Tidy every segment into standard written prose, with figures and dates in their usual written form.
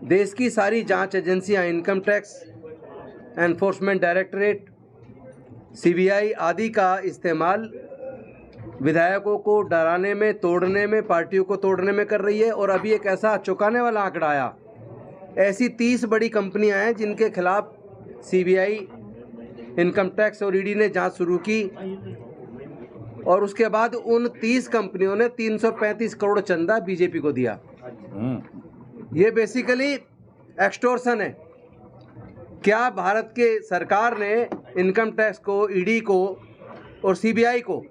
देश की सारी जांच एजेंसियां, income tax, enforcement directorate, CBI आदि का इस्तेमाल विधायकों को डराने में, तोड़ने में, पार्टियों को तोड़ने में कर रही है। और अभी एक ऐसा चौंकाने वाला आंकड़ा आया, ऐसी 30 बड़ी कंपनियां हैं जिनके खिलाफ सीबीआई, इनकम टैक्स और ईडी ने जांच शुरू की, और उसके बाद उन 30 कंपनियों ने 335 करोड़ चंदा बीजेपी को दिया। ये बेसिकली एक्सटॉर्शन है। क्या भारत के सरकार ने इनकम टैक्स को, ईडी को और सीबीआई को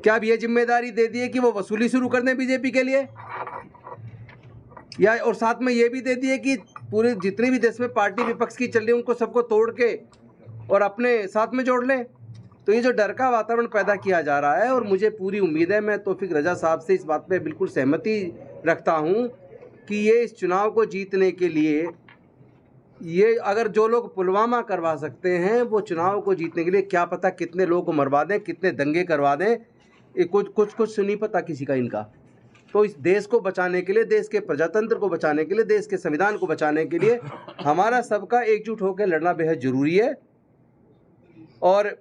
क्या अब ये जिम्मेदारी दे दी है कि वो वसूली शुरू कर दें बीजेपी के लिए, या और साथ में ये भी दे दी है कि पूरे जितनी भी देश में पार्टी विपक्ष की चल रही है उनको सबको तोड़ के और अपने साथ में जोड़ लें? तो ये जो डर का वातावरण पैदा किया जा रहा है, और मुझे पूरी उम्मीद है, मैं तौफीक रजा साहब से इस बात पे बिल्कुल सहमति रखता हूँ कि ये इस चुनाव को जीतने के लिए, ये अगर जो लोग पुलवामा करवा सकते हैं वो चुनाव को जीतने के लिए क्या पता कितने लोगों को मरवा दें, कितने दंगे करवा दें, कुछ नहीं पता किसी का इनका। तो इस देश को बचाने के लिए, देश के प्रजातंत्र को बचाने के लिए, देश के संविधान को बचाने के लिए हमारा सबका एकजुट होकर लड़ना बेहद जरूरी है। और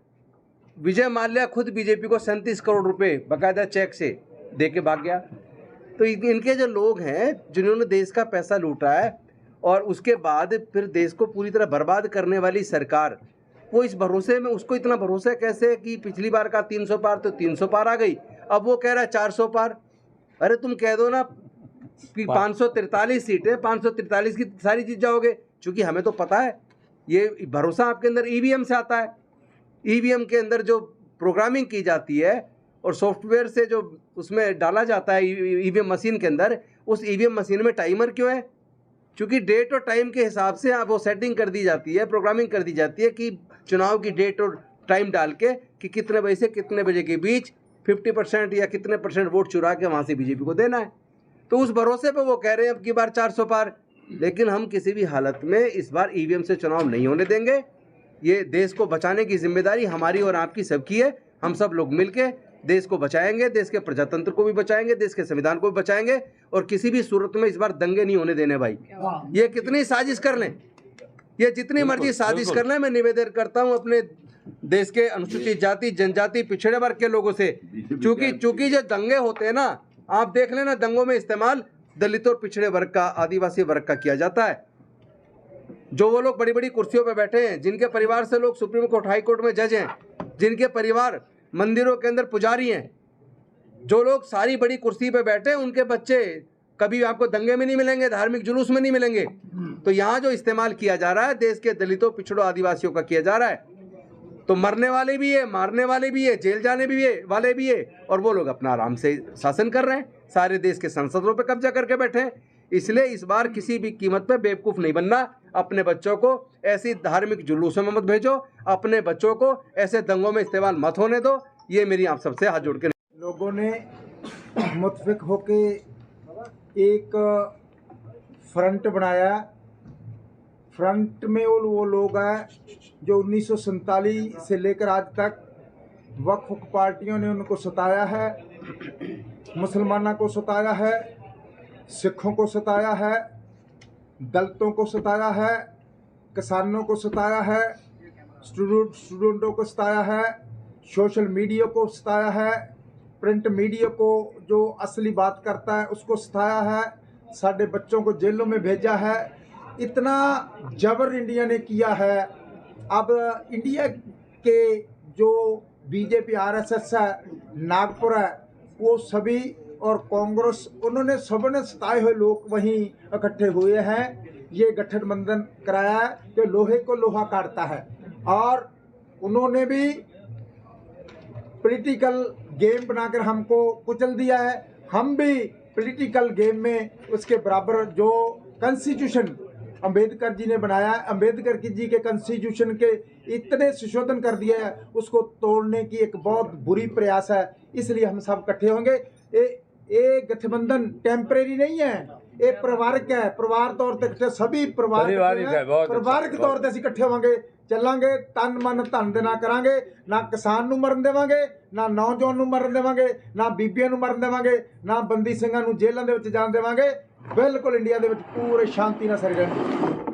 विजय माल्या खुद बीजेपी को 37 करोड़ रुपए बाकायदा चेक से दे के भाग गया। तो इनके जो लोग हैं जिन्होंने देश का पैसा लूटा है और उसके बाद फिर देश को पूरी तरह बर्बाद करने वाली सरकार, वो इस भरोसे में, उसको इतना भरोसा कैसे कि पिछली बार का 300 पार तो 300 पार आ गई, अब वो कह रहा है 400 पार। अरे तुम कह दो ना कि 543 सीटें, 543 की सारी जीत जाओगे। क्योंकि हमें तो पता है ये भरोसा आपके अंदर ईवीएम से आता है। ईवीएम के अंदर जो प्रोग्रामिंग की जाती है और सॉफ्टवेयर से जो उसमें डाला जाता है ईवीएम मशीन के अंदर, उस ईवीएम मशीन में टाइमर क्यों है? क्योंकि डेट और टाइम के हिसाब से आप वो सेटिंग कर दी जाती है, प्रोग्रामिंग कर दी जाती है कि चुनाव की डेट और टाइम डाल के कि कितने बजे से कितने बजे के बीच 50% या कितने % वोट चुरा के वहाँ से बीजेपी को देना है। तो उस भरोसे पे वो कह रहे हैं अब की बार 400 पार। लेकिन हम किसी भी हालत में इस बार ईवीएम से चुनाव नहीं होने देंगे। ये देश को बचाने की जिम्मेदारी हमारी और आपकी सबकी है। हम सब लोग मिलके देश को बचाएंगे, देश के प्रजातंत्र को भी बचाएंगे, देश के संविधान को भी बचाएंगे, और किसी भी सूरत में इस बार दंगे नहीं होने देने भाई। ये कितनी साजिश कर लें, ये जितनी मर्जी साजिश कर लें, मैं निवेदन करता हूं अपने देश के अनुसूचित जाति, जनजाति, पिछड़े वर्ग के लोगों से, चूंकि जो दंगे होते हैं ना, आप देख लेना, दंगों में इस्तेमाल दलित और पिछड़े वर्ग का, आदिवासी वर्ग का किया जाता है। जो वो लोग बड़ी बड़ी कुर्सियों पर बैठे हैं, जिनके परिवार से लोग सुप्रीम कोर्ट, हाई कोर्ट में जज हैं, जिनके परिवार मंदिरों के अंदर पुजारी हैं, जो लोग सारी बड़ी कुर्सी पे बैठे हैं, उनके बच्चे कभी आपको दंगे में नहीं मिलेंगे, धार्मिक जुलूस में नहीं मिलेंगे। तो यहाँ जो इस्तेमाल किया जा रहा है देश के दलितों, पिछड़ों, आदिवासियों का किया जा रहा है, तो मरने वाले भी है, मारने वाले भी है, जेल जाने भी है वाले भी है, और वो लोग अपना आराम से शासन कर रहे हैं, सारे देश के संसदों पे कब्जा करके बैठे हैं। इसलिए इस बार किसी भी कीमत पे बेवकूफ़ नहीं बनना। अपने बच्चों को ऐसी धार्मिक जुलूसों में मत भेजो, अपने बच्चों को ऐसे दंगों में इस्तेमाल मत होने दो। ये मेरी आप सबसे हाथ जोड़ के। लोगों ने मुतफिक होके एक फ्रंट बनाया। फ्रंट में वो लोग हैं जो 1947 से लेकर आज तक वक्फ पार्टियों ने उनको सताया है, मुसलमानों को सताया है, सिखों को सताया है, दलितों को सताया है, किसानों को सताया है, स्टूडेंटों को सताया है, सोशल मीडिया को सताया है, प्रिंट मीडिया को जो असली बात करता है उसको सताया है, साढ़े बच्चों को जेलों में भेजा है। इतना जबर इंडिया ने किया है। अब इंडिया के जो बीजेपी आरएसएस है, नागपुर है, वो सभी और कांग्रेस, उन्होंने सबने सताए हुए लोग वहीं इकट्ठे हुए हैं। ये गठबंधन कराया है कि लोहे को लोहा काटता है, और उन्होंने भी पॉलिटिकल गेम बनाकर हमको कुचल दिया है। हम भी पॉलिटिकल गेम में उसके बराबर जो कॉन्स्टिट्यूशन अंबेडकर जी ने बनाया, अंबेडकर जी के कॉन्स्टिट्यूशन के इतने संशोधन कर दिए हैं, उसको तोड़ने की एक बहुत बुरी प्रयास है। इसलिए हम सब इकट्ठे होंगे। ये गठबंधन टेम्परेरी नहीं है, ये परिवारक है। परिवार तौर तक सभी परिवार के तौर ते इकट्ठे होंगे, ਚੱਲਾਂਗੇ। तन मन धन ਦੇ ਨਾ ਕਰਾਂਗੇ, ਨਾ ਕਿਸਾਨ ਨੂੰ ਮਰਨ ਦੇਵਾਂਗੇ, ਨਾ ਨੌਜਵਾਨ ਨੂੰ ਮਰਨ ਦੇਵਾਂਗੇ, ਨਾ ਬੀਬੀਆਂ ਨੂੰ ਮਰਨ ਦੇਵਾਂਗੇ, ਨਾ ਬੰਦੀ ਸਿੰਘਾਂ ਨੂੰ ਜੇਲ੍ਹਾਂ ਦੇ ਵਿੱਚ ਜਾਣ ਦੇਵਾਂਗੇ। ਬਿਲਕੁਲ ਇੰਡੀਆ ਦੇ ਵਿੱਚ ਪੂਰੇ ਸ਼ਾਂਤੀ ਨਾਲ ਸਾਰੇ ਰਹਿਣ।